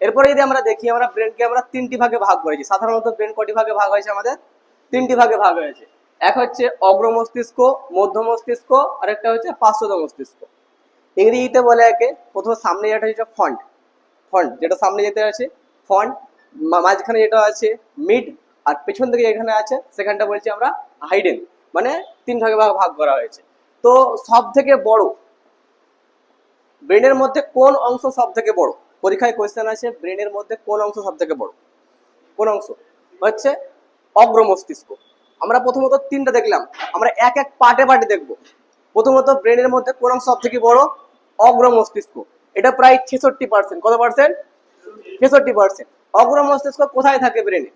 এরপরে যদি আমরা দেখি, আমরা ব্রেনকে আমরা তিনটি ভাগে ভাগ করেছি। সাধারণত ব্রেন কটি ভাগে ভাগ হয়েছে? আমাদের তিনটি ভাগে ভাগ হয়েছে। এক হচ্ছে অগ্র মস্তিষ্ক, মধ্য মস্তিষ্ক, আর একটা হচ্ছে পার্শ্বদ মস্তিষ্ক। ইংরেজিতে বলে একে, প্রথমে সামনে যেটা হচ্ছে ফন্ট, ফন্ট যেটা সামনে যেতে আছে ফন্ট, মাঝখানে যেটা আছে মিড, আর পেছন থেকে যেখানে আছে সেখানটা বলছি আমরা হাইডেন। মানে তিন ভাগে ভাগ করা হয়েছে। তো সব থেকে বড় ব্রেনের মধ্যে কোন অংশ সব থেকে বড়? পরীক্ষায় কোয়েশ্চেন আছে, ব্রেনের মধ্যে কোন অংশ সব থেকে বড়? কোন অংশ? হচ্ছে অগ্র মস্তিষ্ক। আমরা প্রথমত তিনটা দেখলাম, আমরা এক এক পার্টে পার্টে দেখবো। প্রথমত ব্রেনের মধ্যে কোন অংশ সব থেকে বড়? অগ্র মস্তিষ্ক। এটা প্রায় 66%। কত পার্সেন্ট? 66%। অগ্র মস্তিষ্ক কোথায় থাকে ব্রেনে?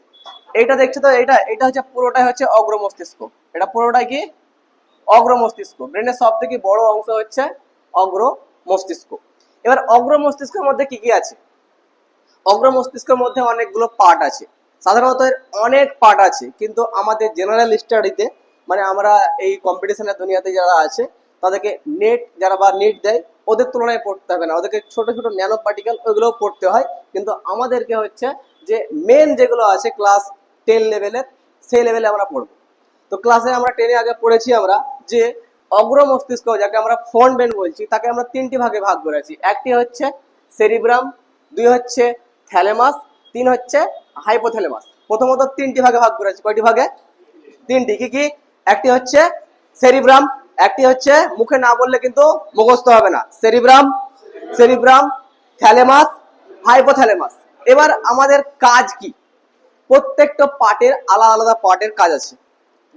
এইটা দেখছো তো, এটা এটা হচ্ছে পুরোটাই হচ্ছে অগ্র মস্তিষ্ক। এটা পুরোটাই কি? অগ্র মস্তিষ্ক। ব্রেনের সব থেকে বড় অংশ হচ্ছে অগ্র মস্তিষ্ক। এবার অগ্র মস্তিষ্কের মধ্যে কি কি আছে? অগ্র মস্তিষ্কের মধ্যে অনেকগুলো পার্ট আছে। সাধারণত এর অনেক পার্ট আছে, কিন্তু আমাদের জেনারেল স্টাডিতে, মানে আমরা এই কম্পিটিশনের দুনিয়াতে যারা আছে তাদেরকে নেট যারা বা নেট দেয় ওদের তুলনায় পড়তে হবে না, ওদেরকে ছোট ছোট ন্যানো পার্টিকেল ওইগুলোও পড়তে হয়। কিন্তু আমাদেরকে হচ্ছে যে মেন যেগুলো আছে ক্লাস 10 লেভেলের, সেই লেভেলে আমরা পড়বো। তো ক্লাসে আমরা 10-এ আগে পড়েছি আমরা যে অগ্র মস্তিষ্ক, যাকে আমরা ফ্রন্ট ব্রেন বলছি, তাকে আমরা তিনটি ভাগে ভাগ করেছি। একটি হচ্ছে সেরিব্রাম, দুই হচ্ছে থ্যালেমাস, তিন হচ্ছে হাইপোথ্যালেমাস। প্রথমত তিনটি ভাগে ভাগ করেছি। কয়টি ভাগে? তিনটি। কি কি? একটি হচ্ছে সেরিব্রাম, একটি হচ্ছে মুখে না বললে কিন্তু মুখস্থ হবে না, সেরিব্রাম, সেরিব্রাম, থ্যালেমাস, হাইপোথ্যালেমাস। এবার আমাদের কাজ কি? প্রত্যেকটা পার্টের আলাদা আলাদা পার্টের কাজ আছে।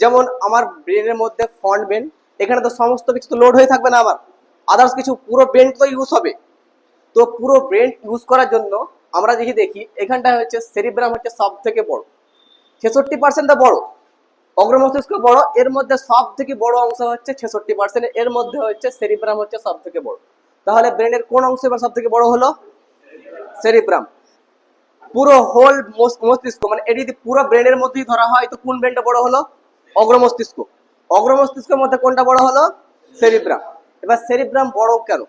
যেমন আমার ব্রেনের মধ্যে ফ্রন্ট ব্রেন, এখানে তো সমস্ত কিছু তো লোড হয়ে থাকবে না আমার, আদার্স কিছু পুরো ব্রেন তো ইউজ হবে। তো পুরো ব্রেন ইউজ করার জন্য আমরা যদি দেখি, এখানটায় হচ্ছে সেরিব্রাম হচ্ছে সব থেকে বড়, 66% বড়। অগ্র মস্তিষ্ক বড়, এর মধ্যে সব থেকে বড় অংশ হচ্ছে 66%, এর মধ্যে হচ্ছে সেরিব্রাম হচ্ছে সব থেকে বড়। তাহলে ব্রেনের কোন অংশ এবার সব থেকে বড় হলো? সেরিব্রাম। পুরো হোল মস্তিষ্ক, মানে এটি যদি পুরো ব্রেনের মধ্যেই ধরা হয় তো কোন ব্রেনটা বড় হলো? অগ্র মস্তিষ্ক। অগ্র মস্তিষ্কের মধ্যে কোনটা বড় হলো? সেরিব্রাম। এবার সেরিব্রাম বড় কেন?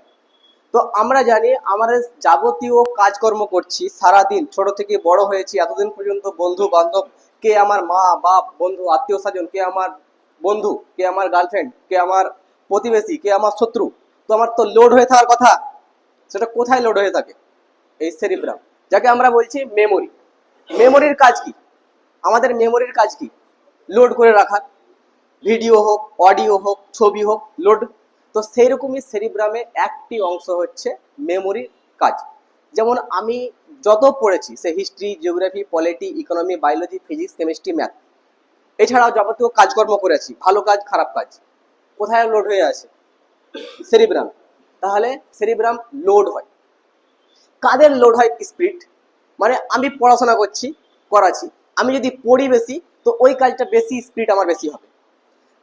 তো আমরা জানি, আমাদের যাবতীয় কাজকর্ম করছি সারাদিন, ছোট থেকে বড় হয়েছি এতদিন পর্যন্ত, বন্ধু বান্ধব, কে আমার মা বাপ, বন্ধু আত্মীয় স্বজন, কে আমার বন্ধু, কে আমার গার্লফ্রেন্ড, কে আমার প্রতিবেশী, কে আমার শত্রু, তো আমার তো লোড হয়ে থাকার কথা। সেটা কোথায় লোড হয়ে থাকে? এই সেরিব্রাম, যাকে আমরা বলছি মেমোরি। মেমোরির কাজ কি? আমাদের মেমোরির কাজ কি? লোড করে রাখা, ভিডিও হোক, অডিও হোক, ছবি হোক, লোড। তো সেই রকমই সেরিব্রামে একটি অংশ হচ্ছে মেমোরির কাজ। যেমন আমি যত পড়েছি, সে history, geography, polity, economy, biology, physics, chemistry, math, এছাড়াও যাবতীয় কাজকর্ম করেছি, ভালো কাজ খারাপ কাজ, কোথায় লোড হয়ে আছে? সেরিব্রাম। তাহলে সেরিব্রাম লোড হয়। কাদের লোড হয়? স্পিড। মানে আমি পড়াশোনা করছি, করাচ্ছি, আমি যদি পড়ি বেশি তো ওই কাজটা বেশি স্পিড আমার বেশি হবে।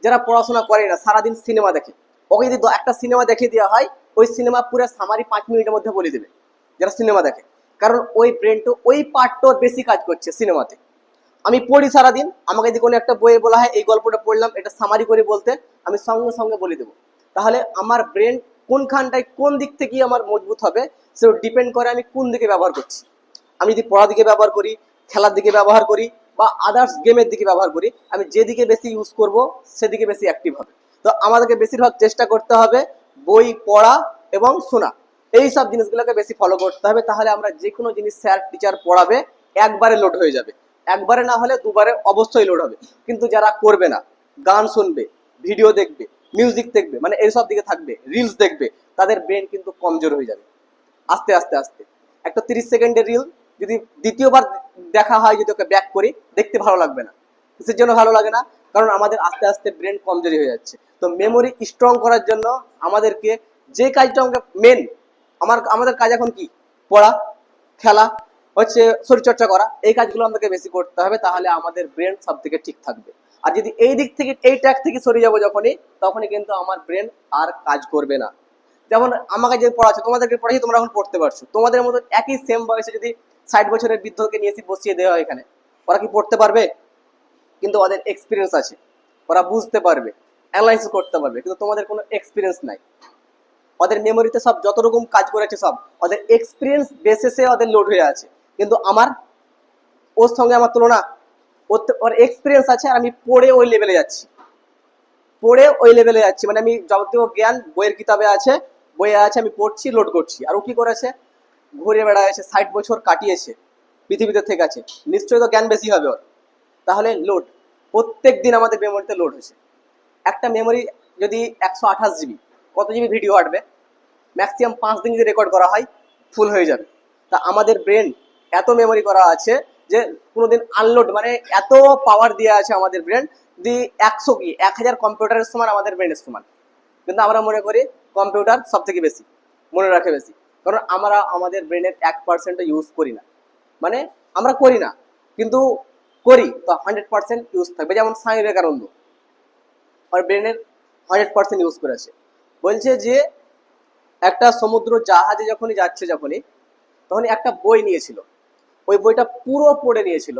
যারা পড়াশোনা করে না, সারাদিন সিনেমা দেখে, ওকে যদি একটা সিনেমা দেখে দেওয়া হয়, ওই সিনেমা পুরো সামারি 5 মিনিটের মধ্যে বলে দেবে যারা সিনেমা দেখে। কারণ ওই ব্রেনটা, ওই পার্টটা বেশি কাজ করছে সিনেমাতে। আমি পড়ি সারাদিন, আমাকে যদি কোনো একটা বইয়ে বলা হয় এই গল্পটা পড়লাম, এটা সামারি করে বলতে, আমি সঙ্গে সঙ্গে বলে দেবো। তাহলে আমার ব্রেন কোনখানটায় কোন দিক থেকে আমার মজবুত হবে সেটা ডিপেন্ড করে আমি কোন দিকে ব্যবহার করছি। আমি যদি পড়ার দিকে ব্যবহার করি, খেলার দিকে ব্যবহার করি, বা আদার্স গেমের দিকে ব্যবহার করি, আমি যেদিকে বেশি ইউজ করব সেদিকে বেশি অ্যাক্টিভ হবে। তো আমাদেরকে বেশিরভাগ চেষ্টা করতে হবে বই পড়া এবং শোনা, এই সব জিনিসগুলোকে বেশি ফলো করতে হবে। তাহলে আমরা যে কোনো জিনিস স্যার টিচার পড়াবে একবারে লোড হয়ে যাবে, একবারে না হলে দুবারে অবশ্যই লোড হবে। কিন্তু যারা করবে না, গান শুনবে, ভিডিও দেখবে, মিউজিক দেখবে, মানে এইসব দিকে থাকবে, রিলস দেখবে, তাদের ব্রেন কিন্তু কমজোর হয়ে যাবে আস্তে আস্তে আস্তে। একটা 30 সেকেন্ডের রিল যদি দ্বিতীয়বার দেখা হয়, যদি ওকে ব্যাক করি, দেখতে ভালো লাগবে না। কিসের জন্য ভালো লাগে না? কারণ আমাদের আস্তে আস্তে ব্রেন কমজোরি হয়ে যাচ্ছে। তো মেমোরি স্ট্রং করার জন্য আমাদেরকে যে কাজটা আমাকে মেন, আমাদের কাজ এখন কি? পড়া, খেলা, হচ্ছে শরীরচর্চা করা, এই কাজগুলো আমাদেরকে বেশি করতে হবে। তাহলে আমাদের ব্রেন সব থেকে ঠিক থাকবে। আর যদি এই দিক থেকে, এই ট্র্যাক থেকে সরে যাবো তখনই কিন্তু আমার ব্রেন আর কাজ করবে না। যেমন আমাকে যে পড়াচ্ছে, তোমাদেরকে পড়াচ্ছি, তোমরা এখন পড়তে পারছো। তোমাদের মতো একই সেম বয়সে যদি 60 বছরের বৃদ্ধকে নিয়ে এসে বসিয়ে দেওয়া হয় এখানে, ওরা কি পড়তে পারবে? কিন্তু ওদের এক্সপিরিয়েন্স আছে, ওরা বুঝতে পারবে, অ্যানালাইসিস করতে পারবে, কিন্তু তোমাদের কোনো এক্সপিরিয়েন্স নাই। ওদের মেমোরিতে সব যত রকম কাজ করেছে সব ওদের এক্সপিরিয়েন্স বেসিসে ওদের লোড হয়ে আছে। কিন্তু আমার ওর সঙ্গে আমার তুলনা, ওর এক্সপিরিয়েন্স আছে আর আমি পড়ে ওই লেভেলে যাচ্ছি, মানে আমি যাবতীয় জ্ঞান বইয়ের কিতাবে আছে, বইয়ে আছে, আমি পড়ছি, লোড করছি। আর ও কি করেছে, ঘুরে বেড়াচ্ছে, 60 বছর কাটিয়েছে, পৃথিবীতে থেকে আছে, নিশ্চয়ই তো জ্ঞান বেশি হবে ওর। তাহলে লোড প্রত্যেক দিন আমাদের মেমোরিতে লোড হয়েছে। একটা মেমোরি যদি 128 জিবি, কত জিবি ভিডিও আটবে? ম্যাক্সিমাম 5 দিন যদি রেকর্ড করা হয় ফুল হয়ে যাবে। তা আমাদের ব্রেন এত মেমোরি করা আছে যে কোনোদিন আনলোড, মানে এত পাওয়ার দেওয়া আছে আমাদের ব্রেন, যদি 1000 কম্পিউটারের সমান আমাদের ব্রেনের সমান। কিন্তু আমরা মনে করি কম্পিউটার সব থেকে বেশি মনে রাখে বেশি, কারণ আমরা আমাদের ব্রেনের 1% ইউজ করি না। মানে আমরা করি না, কিন্তু করি তো 100% ইউজ থাকবে। যেমন স্বামী বিবেকানন্দ আর ব্রেনের 100% ইউজ করেছে। বলছে যে একটা সমুদ্র জাহাজে যখনই যাচ্ছে, তখনই একটা বই নিয়েছিল, ওই বইটা পুরো পড়ে নিয়েছিল।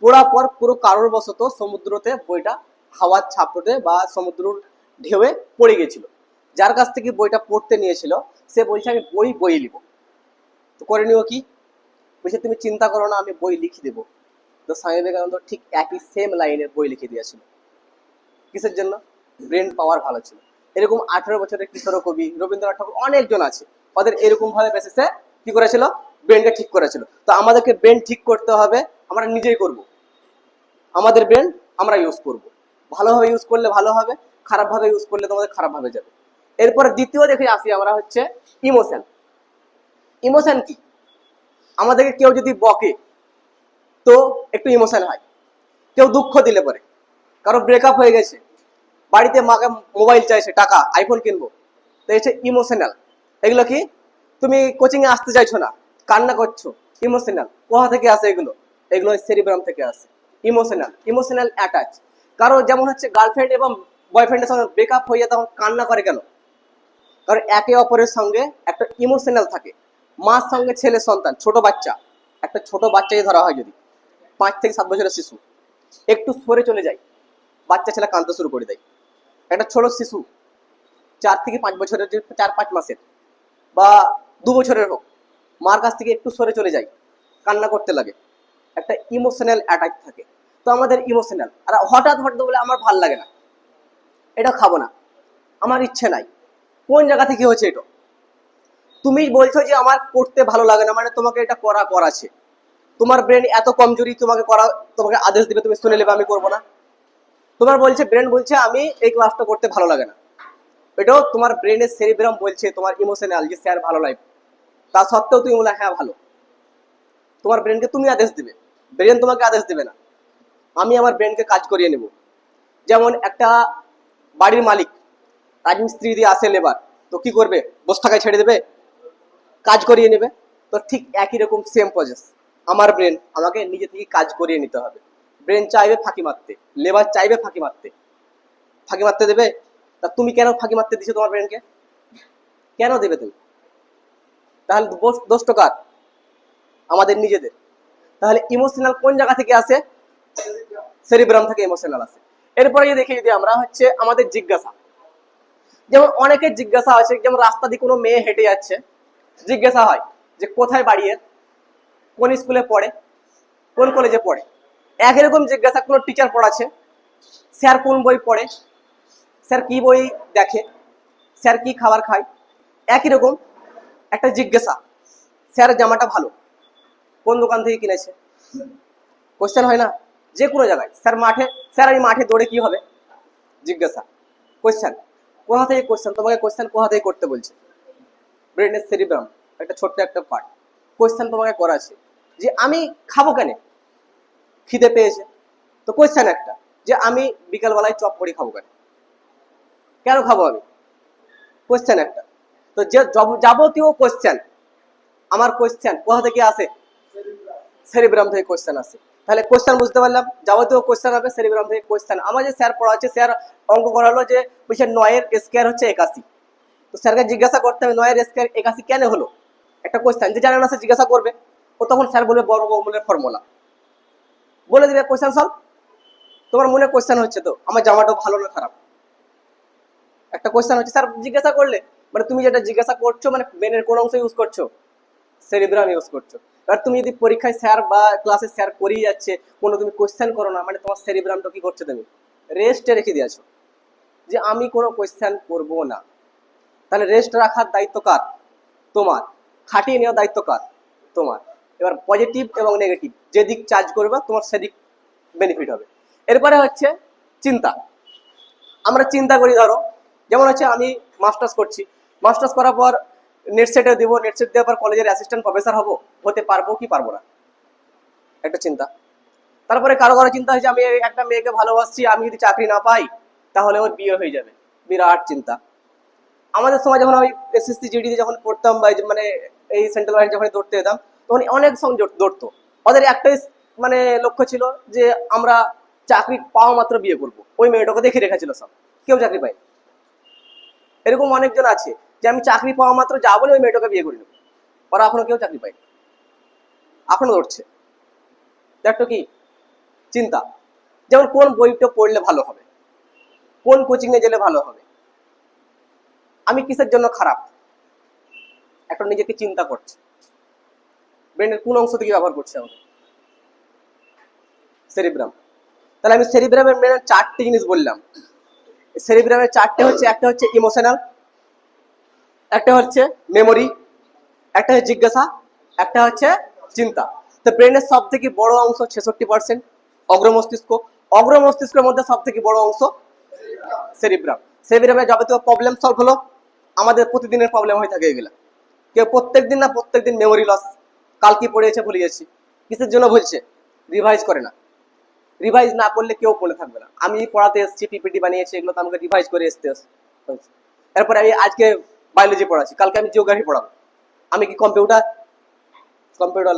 পড়ার পর পুরো কারণবশত সমুদ্রতে বইটা হাওয়ার ছাপতে বা সমুদ্রের ঢেউয়ে পড়ে গেছিল। যার কাছ থেকে বইটা পড়তে নিয়েছিল সে বলছে আমি বই লিখব। তো করে নিও কি, বলছে তুমি চিন্তা করো না, আমি বই লিখে দেবো। তো স্বামী বিবেকানন্দ ঠিক একই সেম লাইনের বই লিখে দিয়েছিল। কিসের জন্য? ব্রেন পাওয়ার ভালো ছিল। এরকম 18 বছরের কিশোর কবি রবীন্দ্রনাথ ঠাকুর অনেকজন আছে, ওদের এরকম ভাবে বেসিসে কি করেছিল, ব্রেনকে ঠিক করেছিল। তো আমাদেরকে ব্রেন ঠিক করতে হবে, আমরা নিজেই করব। আমাদের ব্রেন আমরা ইউজ করব, ভালোভাবে ইউজ করলে ভালো হবে, খারাপভাবে ইউজ করলে তোমাদের খারাপভাবে যাবে। এরপরে দ্বিতীয় দেখে আসি আমরা হচ্ছে ইমোশন। ইমোশন কি? আমাদেরকে কেউ যদি বকে তো একটু ইমোশন হয়, কেউ দুঃখ দিলে পরে, কারো ব্রেকআপ হয়ে গেছে, বাড়িতে মাকে মোবাইল চাইছে, টাকা, আইফোন কিনবো, তো হচ্ছে ইমোশনাল। এগুলো কি? তুমি কোচিং এ আসতে চাইছো না, কান্না করছো, ইমোশনাল। কোথা থেকে আসে এগুলো? এগুলো সেরিব্রাম থেকে আসে। Emotional attach. কারো যেমন হচ্ছে গার্লফ্রেন্ড এবং বয়ফ্রেন্ডের সঙ্গে ব্রেকআপ হয়ে যায়, তখন কান্না করে কেন? কারণ একে অপরের সঙ্গে একটা ইমোশনাল থাকে। মার সঙ্গে ছেলে সন্তান, ছোট বাচ্চা, একটা ছোট বাচ্চাকে ধরা হয় যদি 5 থেকে 7 বছরের শিশু একটু সরে চলে যায়, বাচ্চা ছেলে কাঁদতে শুরু করে দেয়। একটা ছোট শিশু 4 থেকে 5 বছরের, 4-5 মাসের বা 2 বছরের হোক, মার কাছ থেকে একটু সরে চলে যায়, কান্না করতে লাগে, একটা ইমোশনাল অ্যাটাচ থাকে। তো আমাদের ইমোশনাল, আর হঠাৎ বলে আমার ভাল লাগে না, এটা খাবো না, আমার ইচ্ছে নাই। কোন জায়গা থেকে হয়েছে এটা? তুমি বলছো যে আমার করতে ভালো লাগে না, মানে তোমাকে এটা করাছে। তোমার ব্রেন এত কমজোরি, তোমাকে আদেশ দিবে, তুমি শুনে নেবে আমি করবো না। তোমার বলছে, ব্রেন বলছে আমি এই ক্লাসটা করতে ভালো লাগে না, এটাও তোমার ব্রেনের সেরিব্রাম বলছে, তোমার ইমোশনাল যে স্যার ভালো লাগে, তা সত্ত্বেও তুমি বলে হ্যাঁ ভালো। তোমার ব্রেনকে তুমি আদেশ দিবে, ব্রেন তোমাকে আদেশ দিবে না। আমি আমার ব্রেনকে কাজ করিয়ে নেব। যেমন একটা বাড়ির মালিক রাজমিস্ত্রি দিয়ে আসে লেবার, তো কি করবে? বসে থাকায় ছেড়ে দেবে? কাজ করিয়ে নেবে। তো ঠিক একই রকম সেম প্রসেস, আমার ব্রেন আমাকে নিজে থেকে কাজ করিয়ে নিতে হবে। ব্রেন চাইবে ফাঁকি মারতে, লেবার চাইবে ফাঁকি মারতে, ফাঁকি মারতে দেবে? তা তুমি কেন ফাঁকি মারতে দিছো তোমার ব্রেনকে? কেন দেবে তুমি? তাহলে দোষটা কার? আমাদের নিজেদের। তাহলে ইমোশনাল কোন জায়গা থেকে আসে? সেরিব্রাম থেকে ইমোশনাল আসে। এরপরে যদি আমরা হচ্ছে আমাদের জিজ্ঞাসা, যেমন অনেকের জিজ্ঞাসা আছে, যেমন রাস্তা দিয়ে কোনো মেয়ে হেঁটে যাচ্ছে, জিজ্ঞাসা হয় যে কোথায় বাড়ি এর, কোন স্কুলে পড়ে, কোন কলেজে পড়ে। একই রকম জিজ্ঞাসা কোনো টিচার পড়াচ্ছে, স্যার কোন বই পড়ে, স্যার কি বই দেখে, স্যার কি খাবার খায়। একই রকম একটা জিজ্ঞাসা, স্যারের জামাটা ভালো, কোন দোকান থেকে কিনেছে। কোশ্চেন হয় না? যে কোনো জায়গায়, স্যার আমি মাঠে দৌড়ে কি হবে, জিজ্ঞাসা, কোশ্চেন। কোথা থেকে কোশ্চেন? তোমাকে কোশ্চেন কোথা থেকে করতে বলছে? ব্রেনের সেরিব্রাম একটা ছোট্ট একটা পার্ট, কোশ্চেন তোমাকে করা আছে যে আমি খাবো কেন, খিদে পেয়েছে, তো কোশ্চেন একটা যে আমি বিকালবেলায় চপ করে খাবো কেন, কেন খাবো আমি, কোশ্চেন একটা। তো যে যাবতীয় কোশ্চেন, আমার কোশ্চেন কোথা থেকে আসে? সেরিব্রাম থেকে কোশ্চেন আসে। তাহলে কোশ্চেন বুঝতে পারলাম, যাবতীয় কোশ্চেন হবে সেরিব্রাম থেকে কোশ্চেন। আমার যে স্যার পড়াচ্ছে, স্যার অঙ্ক করালো যে বলছে 9 এর স্কয়ার হচ্ছে 81, তো স্যারকে জিজ্ঞাসা করতে হবে 9 এর স্কয়ার 81 কেন হলো, একটা কোশ্চেন। যে জানে না সে জিজ্ঞাসা করবে, ও তখন স্যার বলবে বর্গমূলের ফর্মুলা বলে দিবে, কোশ্চেন সলভ। তোমার মনে কোশ্চেন হচ্ছে তো আমার জামাটা ভালো না খারাপ, একটা কোশ্চেন হচ্ছে, স্যার জিজ্ঞাসা করলে মানে তুমি যেটা জিজ্ঞাসা করছো মানে ব্রেনের কোন অংশ ইউজ করছো? সেরিব্রাম ইউজ করছো। আর তুমি যদি পরীক্ষায় স্যার বা ক্লাসে স্যার করিয়ে যাচ্ছে, কোনো তুমি কোশ্চেন করো না, মানে তোমার সেরিব্রামটা কি করছো? তুমি রেস্টে রেখে দিয়েছো যে আমি কোনো কোশ্চেন করব না। তাহলে রেস্ট রাখার দায়িত্ব কার? তোমার। খাটিয়ে নেওয়ার দায়িত্ব কার? তোমার। এবার পজিটিভ এবং নেগেটিভ যেদিক চার্জ করবে তোমার সেদিক বেনিফিট হবে। এরপরে হচ্ছে চিন্তা। আমরা চিন্তা করি, ধরো যেমন হচ্ছে আমি মাস্টার্স করছি, মাস্টার্স করার পর নেট সেটে দেবো, নেট সেট দেওয়ার পর কলেজের অ্যাসিস্ট্যান্ট প্রফেসর হবো, হতে পারবো কি পারবো না, একটা চিন্তা। তারপরে কারো কারো চিন্তা হয়েছে আমি একটা মেয়েকে ভালোবাসছি, আমি যদি চাকরি না পাই তাহলে ওর বিয়ে হয়ে যাবে, বিরাট চিন্তা। আমাদের সময় যখন আমি এসএসসি জিডি যখন পড়তাম বা মানে এই সেন্ট্রাল ব্যাংক যখন দৌড়তে যেতাম, তখন অনেক সঙ্গে দৌড়তো। ওদের একটাই মানে লক্ষ্য ছিল যে আমরা চাকরি পাওয়া মাত্র বিয়ে করব, ওই মেয়েটাকে দেখে রেখেছিল সব, কেউ চাকরি পায়। এরকম অনেকজন আছে যে আমি চাকরি পাওয়া মাত্র যা বলে ওই মেয়েটাকে বিয়ে করে নেব, ওরা এখনো কেউ চাকরি পায়, এখনো দৌড়ছে। দেখতো কি চিন্তা। যেমন কোন বইটা পড়লে ভালো হবে, কোন কোচিং এ গেলে ভালো হবে, আমি কিসের জন্য খারাপ, একটা নিজেকে চিন্তা করছে। ব্রেনের কোন অংশ থেকে ব্যবহার করছে আমাদের? সেরিব্রাম। তাহলে আমি সেরিব্রামের মেন চারটি জিনিস বললাম। সেরিব্রামের চারটে হচ্ছে, একটা হচ্ছে ইমোশনাল, একটা হচ্ছে মেমোরি, একটা হচ্ছে জিজ্ঞাসা, একটা হচ্ছে চিন্তা। তো ব্রেনের সব থেকে বড় অংশ 66% অগ্রমস্তিষ্ক। অগ্রমস্তিষ্কের মধ্যে সব থেকে বড় অংশ সেরিব্রাম। সেরিব্রামে যাবতীয় প্রবলেম সলভ হলো। আমাদের প্রতিদিনের প্রবলেম হয়ে থাকে এগুলা। কেউ প্রত্যেকদিন না প্রত্যেকদিন মেমোরি লস, কাল কি পড়িয়েছে ভুলে যাচ্ছি। কিসের জন্য ভুলছে? রিভাইজ করে না। রিভাইজ না করলে কেউ পড়ে থাকবে না। আমি পড়াতে এসেছি, পিপিটি বানিয়েছি, এগুলো তো আমাকে রিভাইজ করে আসতে হচ্ছে। এরপরে আমি আজকে বায়োলজি পড়াচ্ছি, কালকে আমি জিওগ্রাফি পড়াবো। আমি কি কম্পিউটার? Computer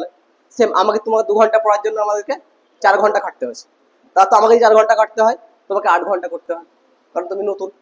same. আমাকে তোমাকে 2 ঘন্টা পড়ার জন্য আমাদেরকে 4 ঘন্টা খাটতে হচ্ছে। তা তো আমাকে 4 ঘন্টা কাটতে হয়, তোমাকে 8 ঘন্টা করতে হয়, কারণ তুমি নতুন।